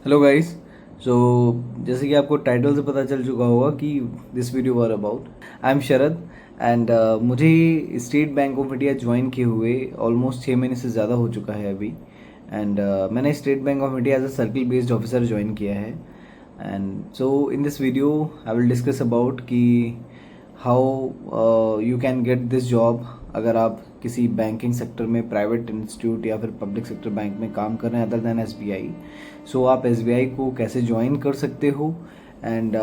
Hello guys. सो जैसे कि आपको टाइटल से पता चल चुका होगा कि this video were about I am Sharad and मुझे State Bank of India join किए हुए ऑलमोस्ट 6 महीने से ज़्यादा हो चुका है अभी। एंड मैंने State Bank of India as a circle based officer join किया है। And so in this video I will discuss about कि how you can get this job अगर आप किसी बैंकिंग सेक्टर में प्राइवेट इंस्टीट्यूट या फिर पब्लिक सेक्टर बैंक में काम कर रहे हैं अदर देन SBI। सो आप SBI को कैसे ज्वाइन कर सकते हो and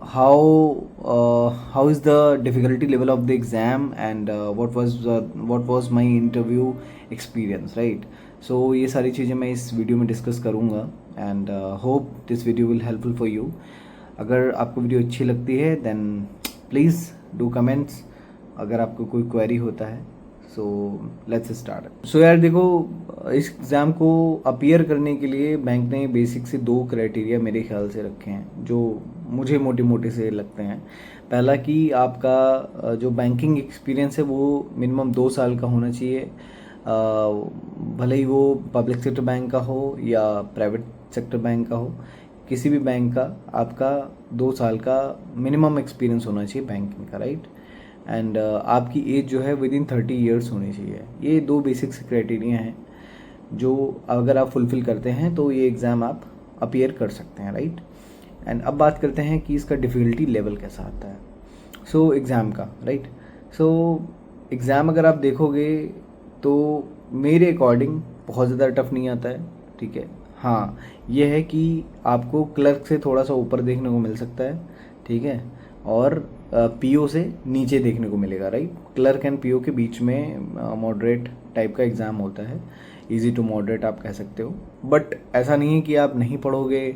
how is the difficulty level of the exam and what was my interview experience, right. So ये सारी चीज़ें मैं इस वीडियो में डिस्कस करूँगा and hope this video will helpful for you. अगर आपको वीडियो अच्छी लगती है देन प्लीज़ डू कमेंट्स अगर आपको कोई क्वेरी होता है। So let's start. सो यार देखो, इस एग्ज़ाम को अपीयर करने के लिए बैंक ने बेसिक से 2 क्राइटेरिया मेरे ख्याल से रखे हैं जो मुझे मोटे मोटे से लगते हैं। पहला कि आपका जो बैंकिंग एक्सपीरियंस है वो मिनिमम 2 साल का होना चाहिए, भले ही वो पब्लिक सेक्टर बैंक का हो या प्राइवेट सेक्टर बैंक का हो। किसी भी बैंक का आपका 2 साल का मिनिमम एक्सपीरियंस होना चाहिए बैंकिंग का, राइट। एंड आपकी एज जो है विद इन 30 ईयर्स होनी चाहिए। ये 2 बेसिक क्राइटेरिया हैं जो अगर आप फुलफ़िल करते हैं तो ये एग्ज़ाम आप अपीयर कर सकते हैं, राइट। एंड अब बात करते हैं कि इसका डिफ़िकल्टी लेवल कैसा आता है। सो एग्ज़ाम का, राइट। सो एग्ज़ाम अगर आप देखोगे तो मेरे अकॉर्डिंग बहुत ज़्यादा टफ नहीं आता है, ठीक है। हाँ, ये है कि आपको क्लर्क से थोड़ा सा ऊपर देखने को मिल सकता है, ठीक है, और PO से नीचे देखने को मिलेगा, राइट। क्लर्क एंड PO के बीच में मॉडरेट टाइप का एग्ज़ाम होता है, इजी टू मॉडरेट आप कह सकते हो। बट ऐसा नहीं है कि आप नहीं पढ़ोगे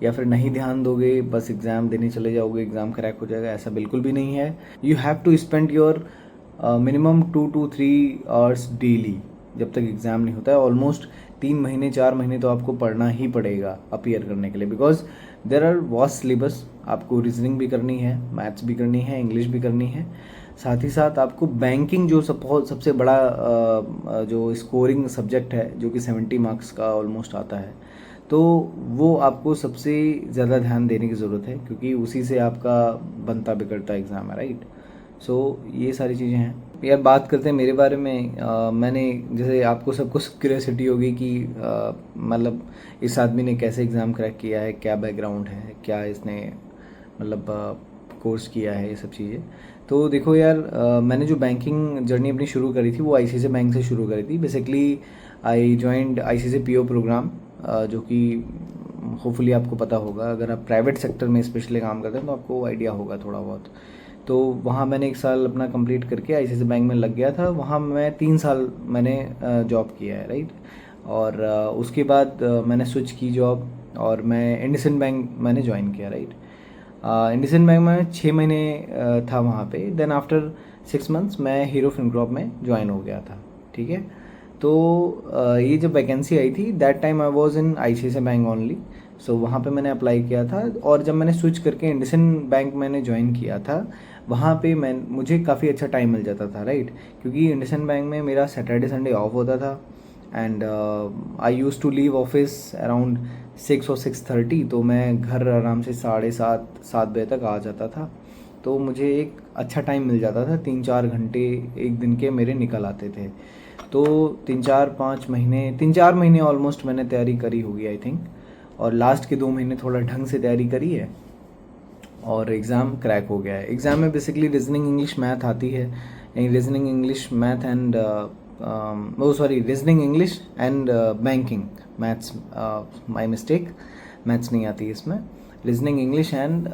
या फिर नहीं ध्यान दोगे, बस एग्ज़ाम देने चले जाओगे, एग्ज़ाम क्रैक हो जाएगा, ऐसा बिल्कुल भी नहीं है। You have to spend your minimum 2 to 3 hours daily जब तक एग्ज़ाम नहीं होता है। ऑलमोस्ट 3 महीने 4 महीने तो आपको पढ़ना ही पड़ेगा अपीयर करने के लिए, because there are vast syllabus. आपको रीजनिंग भी करनी है, मैथ्स भी करनी है, इंग्लिश भी करनी है, साथ ही साथ आपको बैंकिंग जो सबसे बड़ा जो स्कोरिंग सब्जेक्ट है जो कि 70 मार्क्स का ऑलमोस्ट आता है, तो वो आपको सबसे ज़्यादा ध्यान देने की ज़रूरत है क्योंकि उसी से आपका बनता बिगड़ता एग्ज़ाम है, राइट। सो ये सारी चीज़ें हैं। यार बात करते हैं मेरे बारे में। मैंने जैसे आपको सबको क्यूरियोसिटी होगी कि मतलब इस आदमी ने कैसे एग्ज़ाम क्रैक किया है, क्या बैकग्राउंड है, क्या इसने मतलब कोर्स किया है, ये सब चीज़ें। तो देखो यार, मैंने जो बैंकिंग जर्नी अपनी शुरू करी थी वो ICICI बैंक से शुरू करी थी। Basically I joined ICICI PO programme, जो कि होपफुली आपको पता होगा। अगर आप प्राइवेट सेक्टर में स्पेशली काम करते हैं तो आपको आइडिया होगा थोड़ा बहुत। तो वहाँ मैंने 1 साल अपना कंप्लीट करके ICICI बैंक में लग गया था। वहाँ मैं 3 साल मैंने जॉब किया है, राइट। और उसके बाद मैंने स्विच की जॉब और मैं इंडसइंड बैंक मैंने ज्वाइन किया, राइट। इंडसइंड बैंक में 6 महीने था वहाँ पे। देन आफ्टर 6 मंथ्स मैं हीरो फिनकॉर्प में ज्वाइन हो गया था, ठीक है। तो ये जब वैकेंसी आई थी that time I was in ICICI bank only. So वहाँ पे मैंने अप्लाई किया था और जब मैंने स्विच करके इंडसइंड बैंक मैंने ज्वाइन किया था वहाँ पे मुझे काफ़ी अच्छा टाइम मिल जाता था, राइट। क्योंकि इंडसइंड बैंक में मेरा सैटरडे संडे ऑफ होता था and I use to leave office around 6 और 6:30। तो मैं घर आराम से 7:30 बजे तक आ जाता था। तो मुझे एक अच्छा टाइम मिल जाता था, 3-4 घंटे एक दिन के मेरे निकल आते थे। तो 3-4 महीने ऑलमोस्ट मैंने तैयारी करी होगी आई थिंक, और लास्ट के 2 महीने थोड़ा ढंग से तैयारी करी है और एग्ज़ाम क्रैक हो गया है। एग्ज़ाम में बेसिकली रीजनिंग इंग्लिश मैथ आती है, reasoning English math and reasoning English and banking maths, my mistake, maths नहीं आती इसमें, reasoning English and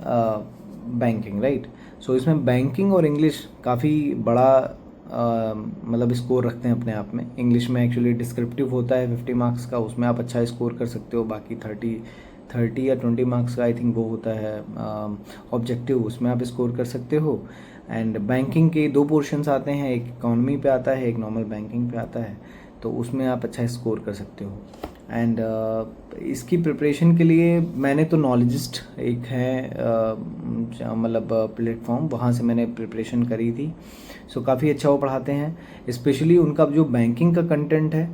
banking, right. So इसमें बैंकिंग और इंग्लिश काफ़ी बड़ा मतलब स्कोर रखते हैं अपने आप में। इंग्लिश में एक्चुअली डिस्क्रिप्टिव होता है 50 मार्क्स का, उसमें आप अच्छा स्कोर कर सकते हो। बाकी 30 या 20 मार्क्स का आई थिंक वो होता है ऑब्जेक्टिव, उसमें आप स्कोर कर सकते हो। एंड बैंकिंग के 2 पोर्शंस आते हैं, एक इकोनॉमी पे आता है, एक नॉर्मल बैंकिंग पे आता है, तो उसमें आप अच्छा स्कोर कर सकते हो। एंड इसकी प्रिपरेशन के लिए मैंने तो नॉलेजिस्ट एक है मतलब प्लेटफॉर्म, वहाँ से मैंने प्रिपरेशन करी थी। सो काफ़ी अच्छा वो पढ़ाते हैं, स्पेशली उनका जो बैंकिंग का कंटेंट है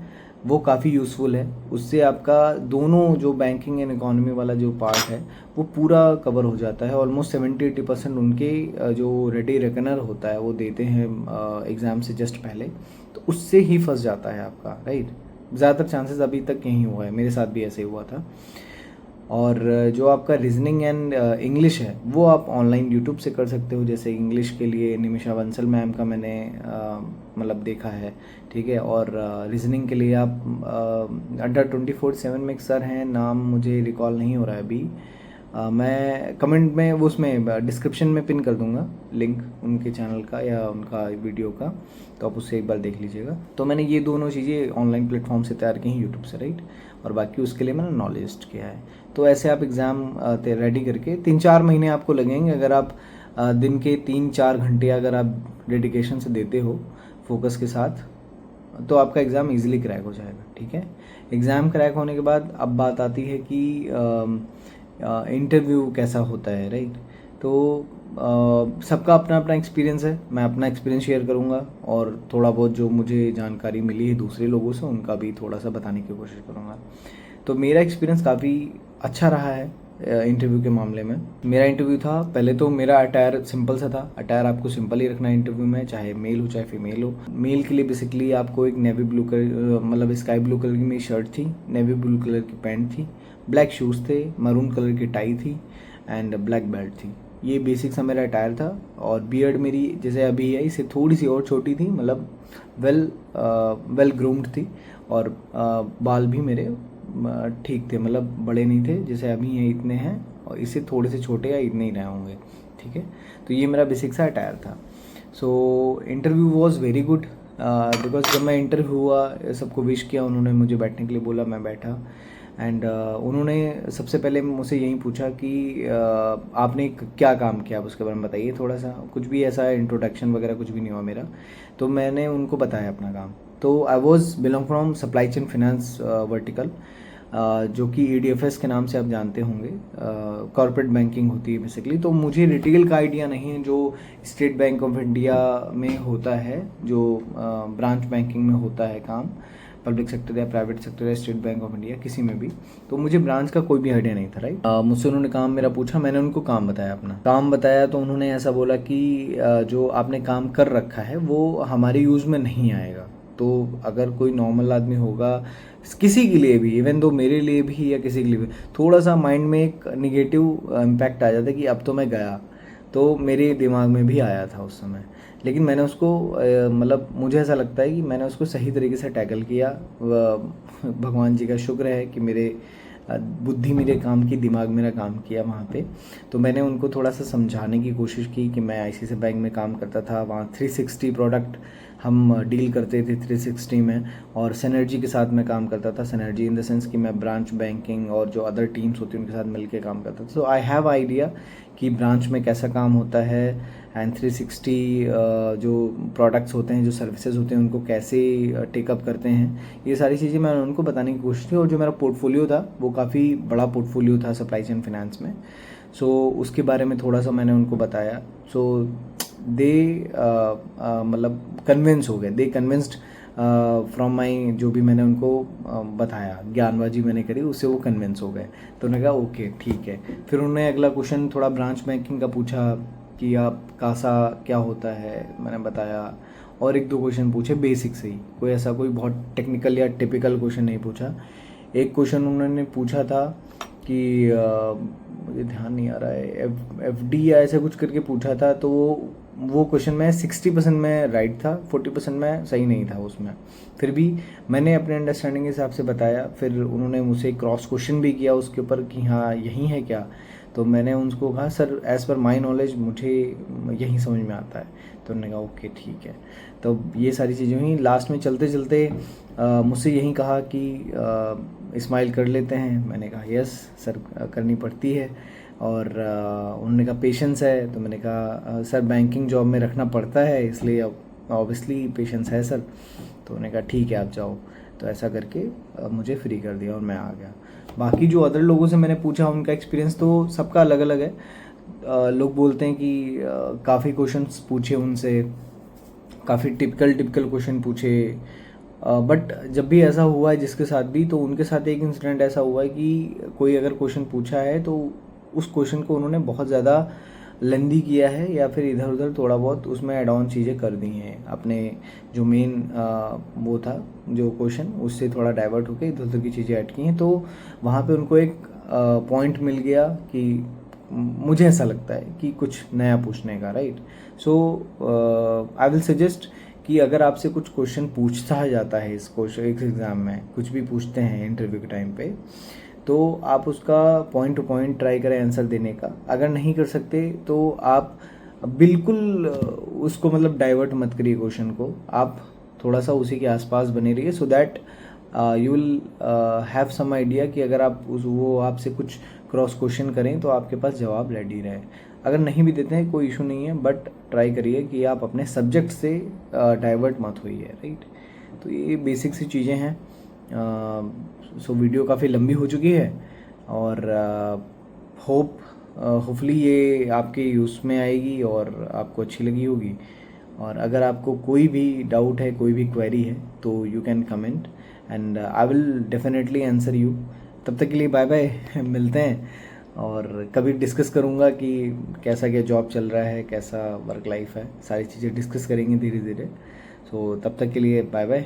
वो काफ़ी यूज़फुल है। उससे आपका दोनों जो बैंकिंग एंड इकोनॉमी वाला जो पार्ट है वो पूरा कवर हो जाता है। ऑलमोस्ट 70-80% उनके जो रेडी रेकनर होता है वो देते हैं एग्ज़ाम से जस्ट पहले, तो उससे ही फंस जाता है आपका, राइट। ज़्यादातर चांसेस अभी तक यही हुआ है, मेरे साथ भी ऐसे ही हुआ था। और जो आपका रीजनिंग एंड इंग्लिश है वो आप ऑनलाइन यूट्यूब से कर सकते हो। जैसे इंग्लिश के लिए निमिषा बंसल मैम का मैंने मतलब देखा है, ठीक है। और रीजनिंग के लिए आप अंडर 24/7 में एक सर हैं, नाम मुझे रिकॉल नहीं हो रहा है अभी। मैं कमेंट में वो उसमें डिस्क्रिप्शन में पिन कर दूंगा लिंक उनके चैनल का या उनका वीडियो का, तो आप उससे एक बार देख लीजिएगा। तो मैंने ये दोनों चीज़ें ऑनलाइन प्लेटफॉर्म से तैयार की हैं, यूट्यूब से, राइट। और बाकी उसके लिए मैंने नॉलेज किया है। तो ऐसे आप एग्ज़ाम रेडी करके 3-4 महीने आपको लगेंगे। अगर आप दिन के 3-4 घंटे अगर आप डेडिकेशन से देते हो फोकस के साथ, तो आपका एग्ज़ाम इजीली क्रैक हो जाएगा, ठीक है। एग्ज़ाम क्रैक होने के बाद अब बात आती है कि इंटरव्यू कैसा होता है, राइट। तो सबका अपना अपना एक्सपीरियंस है, मैं अपना एक्सपीरियंस शेयर करूँगा और थोड़ा बहुत जो मुझे जानकारी मिली है दूसरे लोगों से उनका भी थोड़ा सा बताने की कोशिश करूँगा। तो मेरा एक्सपीरियंस काफ़ी अच्छा रहा है इंटरव्यू के मामले में। मेरा इंटरव्यू था, पहले तो मेरा अटायर सिंपल सा था। अटायर आपको सिंपल ही रखना है इंटरव्यू में, चाहे मेल हो चाहे फीमेल हो। मेल के लिए बेसिकली आपको एक नेवी ब्लू कलर मतलब स्काई ब्लू कलर की मेरी शर्ट थी, नेवी ब्लू कलर की पैंट थी, ब्लैक शूज़ थे, मरून कलर की टाई थी एंड ब्लैक बेल्ट थी। ये बेसिक सा मेरा अटायर था। और बियर्ड मेरी जैसे अभी है इससे थोड़ी सी और छोटी थी, मतलब वेल ग्रूम्ड थी। और बाल भी मेरे ठीक थे, मतलब बड़े नहीं थे जैसे अभी हैं इतने हैं, और इससे थोड़े से छोटे या इतने ही रहे होंगे, ठीक है। तो ये मेरा बेसिक सा अटायर था। So interview was very good because जब मैं इंटरव्यू हुआ सबको विश किया, उन्होंने मुझे बैठने के लिए बोला, मैं बैठा। एंड उन्होंने सबसे पहले मुझसे यही पूछा कि आपने क्या काम किया, आप उसके बारे में बताइए थोड़ा सा। कुछ भी ऐसा इंट्रोडक्शन वगैरह कुछ भी नहीं हुआ मेरा, तो मैंने उनको बताया अपना काम। तो I was belong from supply chain finance vertical, जो कि EDFS के नाम से आप जानते होंगे, कॉर्पोरेट बैंकिंग होती है बेसिकली। तो मुझे रिटेल का आइडिया नहीं है जो स्टेट बैंक ऑफ इंडिया में होता है, जो ब्रांच बैंकिंग में होता है काम, पब्लिक सेक्टर या प्राइवेट सेक्टर या स्टेट बैंक ऑफ इंडिया किसी में भी। तो मुझे ब्रांच का कोई भी आइडिया नहीं था, राइट। मुझसे उन्होंने काम मेरा पूछा, मैंने उनको काम बताया, अपना काम बताया। तो उन्होंने ऐसा बोला कि जो आपने काम कर रखा है वो हमारे यूज़ में नहीं आएगा। तो अगर कोई नॉर्मल आदमी होगा, किसी के लिए भी, इवन दो मेरे लिए भी या किसी के लिए भी, थोड़ा सा माइंड में एक निगेटिव इम्पैक्ट आ जाता है कि अब तो मैं गया। तो मेरे दिमाग में भी आया था उस समय, लेकिन मैंने उसको मतलब मुझे ऐसा लगता है कि मैंने उसको सही तरीके से टैकल किया। भगवान जी का शुक्र है कि मेरे बुद्धि मेरे काम की, दिमाग मेरा काम किया वहाँ पे। तो मैंने उनको थोड़ा सा समझाने की कोशिश की कि मैं ICICI बैंक में काम करता था, वहाँ 360 प्रोडक्ट हम डील करते थे 360 में, और सिनर्जी के साथ मैं काम करता था। सिनर्जी इन द सेंस कि मैं ब्रांच बैंकिंग और जो अदर टीम्स होती हैं उनके साथ मिलकर काम करता था। सो आई हैव आइडिया कि ब्रांच में कैसा काम होता है, एंड 360 जो प्रोडक्ट्स होते हैं, जो सर्विसेज होते हैं, उनको कैसे टेकअप करते हैं। ये सारी चीज़ें मैंने उनको बताने की कोशिश की। और जो मेरा पोर्टफोलियो था वो काफ़ी बड़ा पोर्टफोलियो था सप्लाई चेन फिनेंस में। सो उसके बारे में थोड़ा सा मैंने उनको बताया। सो दे मतलब कन्विंस हो गए, दे कन्विंस्ड फ्रॉम माई, जो भी मैंने उनको बताया, ज्ञानबाजी मैंने करी, उससे वो कन्विंस हो गए। तो उन्होंने कहा ओके ठीक है। फिर उन्होंने अगला क्वेश्चन थोड़ा ब्रांच बैंकिंग का पूछा कि आप कासा क्या होता है, मैंने बताया। और 1-2 क्वेश्चन पूछे बेसिक से ही, कोई ऐसा कोई बहुत टेक्निकल या टिपिकल क्वेश्चन नहीं पूछा। एक क्वेश्चन उन्होंने पूछा था कि मुझे ध्यान नहीं आ रहा है, FD या ऐसा कुछ करके पूछा था। तो वो क्वेश्चन में 60% में राइट था, 40% में सही नहीं था उसमें। फिर भी मैंने अपने अंडरस्टैंडिंग के हिसाब से बताया। फिर उन्होंने मुझसे क्रॉस क्वेश्चन भी किया उसके ऊपर कि हाँ यही है क्या। तो मैंने उनको कहा sir as per my knowledge मुझे यही समझ में आता है। तो उन्होंने कहा ओके ठीक है। तो ये सारी चीज़ें हुई। लास्ट में चलते चलते मुझसे यही कहा कि स्माइल कर लेते हैं। मैंने कहा यस सर करनी पड़ती है। और उन्होंने कहा पेशेंस है। तो मैंने कहा सर बैंकिंग जॉब में रखना पड़ता है, इसलिए ऑब्वियसली पेशेंस है सर। तो उन्होंने कहा ठीक है आप जाओ। तो ऐसा करके मुझे फ्री कर दिया और मैं आ गया। बाकी जो अदर लोगों से मैंने पूछा उनका एक्सपीरियंस तो सबका अलग अलग है। लोग बोलते हैं कि काफ़ी क्वेश्चंस पूछे उनसे, काफ़ी टिपिकल क्वेश्चन पूछे, बट जब भी ऐसा हुआ है जिसके साथ भी, तो उनके साथ एक इंसिडेंट ऐसा हुआ है कि कोई अगर क्वेश्चन पूछा है तो उस क्वेश्चन को उन्होंने बहुत ज़्यादा लेंदी किया है या फिर इधर उधर थोड़ा बहुत उसमें एड ऑन चीज़ें कर दी हैं, अपने जो मेन वो था जो क्वेश्चन उससे थोड़ा डाइवर्ट होकर इधर उधर की चीज़ें ऐड की हैं। तो वहाँ पे उनको एक पॉइंट मिल गया कि मुझे ऐसा लगता है कि कुछ नया पूछने का, right. So I will suggest कि अगर आपसे कुछ क्वेश्चन पूछा जाता है इस एग्ज़ाम में, कुछ भी पूछते हैं इंटरव्यू के टाइम पे, तो आप उसका पॉइंट टू पॉइंट ट्राई करें आंसर देने का। अगर नहीं कर सकते तो आप बिल्कुल उसको मतलब डाइवर्ट मत करिए क्वेश्चन को, आप थोड़ा सा उसी के आसपास बने रहिए, so that you will have some idea कि अगर आप वो आपसे कुछ क्रॉस क्वेश्चन करें तो आपके पास जवाब रेडी रहे। अगर नहीं भी देते हैं कोई इशू नहीं है, बट ट्राई करिए कि आप अपने सब्जेक्ट से डाइवर्ट मत होइए, राइट। तो ये बेसिक सी चीज़ें हैं। सो वीडियो काफ़ी लंबी हो चुकी है और होपफुली ये आपके यूज़ में आएगी और आपको अच्छी लगी होगी। और अगर आपको कोई भी डाउट है, कोई भी क्वेरी है, तो you can comment and I will definitely answer you. तब तक के लिए बाय बाय, मिलते हैं और कभी डिस्कस करूँगा कि कैसा क्या जॉब चल रहा है, कैसा वर्क लाइफ है, सारी चीज़ें डिस्कस करेंगे धीरे धीरे। सो तब तक के लिए बाय बाय,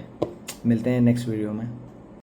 मिलते हैं नेक्स्ट वीडियो में।